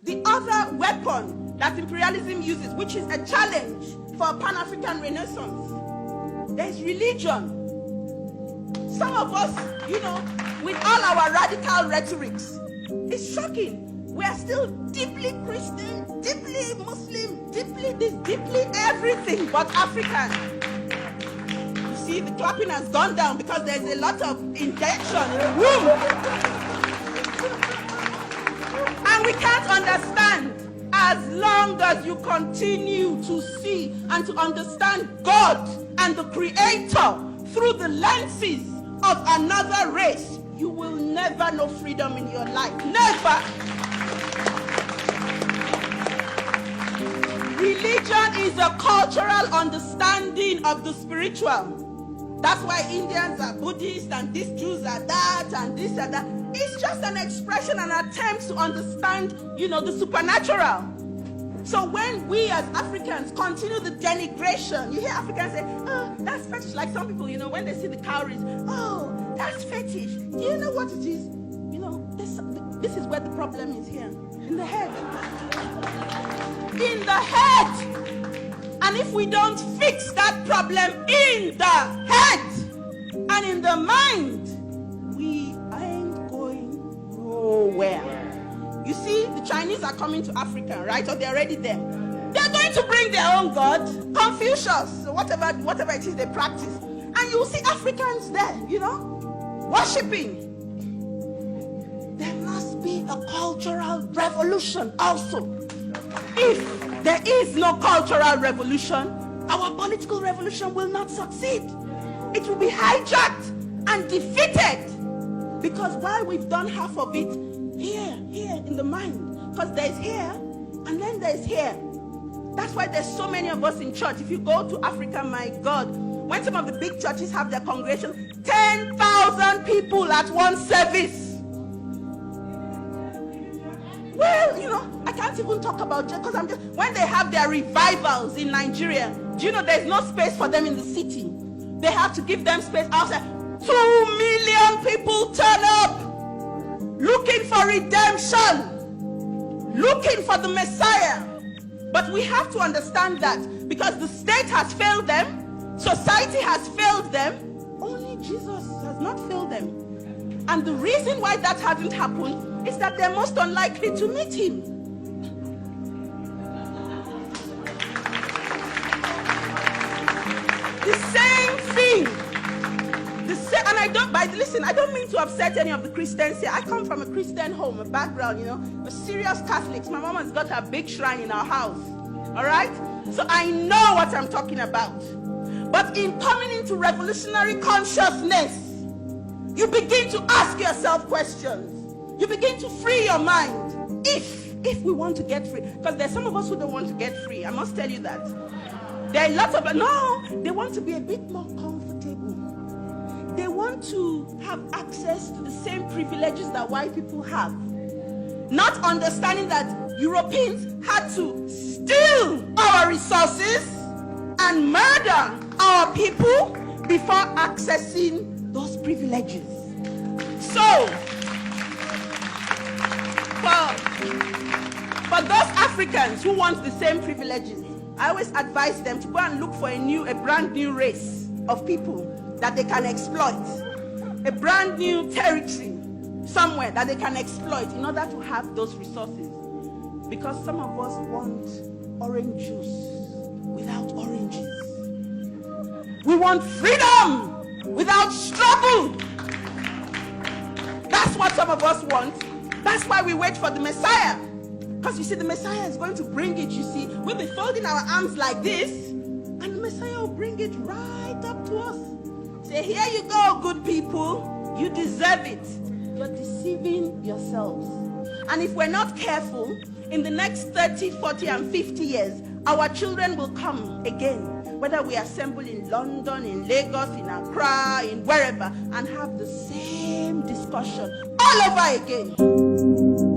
the other weapon that imperialism uses, which is a challenge for a Pan-African Renaissance, there's religion. Some of us, with all our radical rhetorics, it's shocking. We are still deeply Christian, deeply Muslim, deeply this, deeply everything but African. You see, the clapping has gone down because there's a lot of intention in the room. And we can't understand as long as you continue to see and to understand God and the Creator through the lenses of another race, you will never know freedom in your life. Never. Religion is a cultural understanding of the spiritual. That's why Indians are Buddhist and these Jews are that and this and that. It's just an expression, an attempt to understand, the supernatural. So when we as Africans continue the denigration, you hear Africans say, oh, that's fetish. Like some people, when they see the cowries, oh, that's fetish. Do you know what it is? This is where the problem is here. In the head. In the head. And if we don't fix that problem in the head and in the mind, we ain't going nowhere. You see, the Chinese are coming to Africa, right? Or they're already there. They're going to bring their own God, Confucius, or whatever it is they practice. And you'll see Africans there, worshipping. There must be a cultural revolution also. If there is no cultural revolution, our political revolution will not succeed. It will be hijacked and defeated. Because while we've done half of it, here in the mind, because there's here and then there's here. That's why there's so many of us in church. If you go to Africa, my God, when some of the big churches have their congregation, 10,000 people at one service. Well, I can't even talk about it because when they have their revivals in Nigeria, do you know there's no space for them in the city? They have to give them space outside. 2 million people turn up looking for redemption, looking for the Messiah. But we have to understand that because the state has failed them, society has failed them, only Jesus has not failed them. And the reason why that hasn't happened is that they're most unlikely to meet him. The same thing. And I don't mean to upset any of the Christians here. I come from a Christian home, a background, we're serious Catholics. My mom has got her big shrine in our house. All right? So I know what I'm talking about. But in coming into revolutionary consciousness, you begin to ask yourself questions. You begin to free your mind. If we want to get free. Because there's some of us who don't want to get free. I must tell you that. There are lots of they want to be a bit more comfortable. They want to have access to the same privileges that white people have. Not understanding that Europeans had to steal our resources and murder our people before accessing those privileges. So, for those Africans who want the same privileges, I always advise them to go and look for a brand new race of people that they can exploit. A brand new territory somewhere that they can exploit in order to have those resources. Because some of us want orange juice without oranges. We want freedom without struggle. That's what some of us want. That's why we wait for the Messiah. Because you see, the Messiah is going to bring it, you see. We'll be folding our arms like this, and the Messiah will bring it right up to us. Say, here you go, good people. You deserve it. You're deceiving yourselves. And if we're not careful, in the next 30, 40, and 50 years, our children will come again, whether we assemble in London, in Lagos, in Accra, in wherever, and have the same discussion all over again.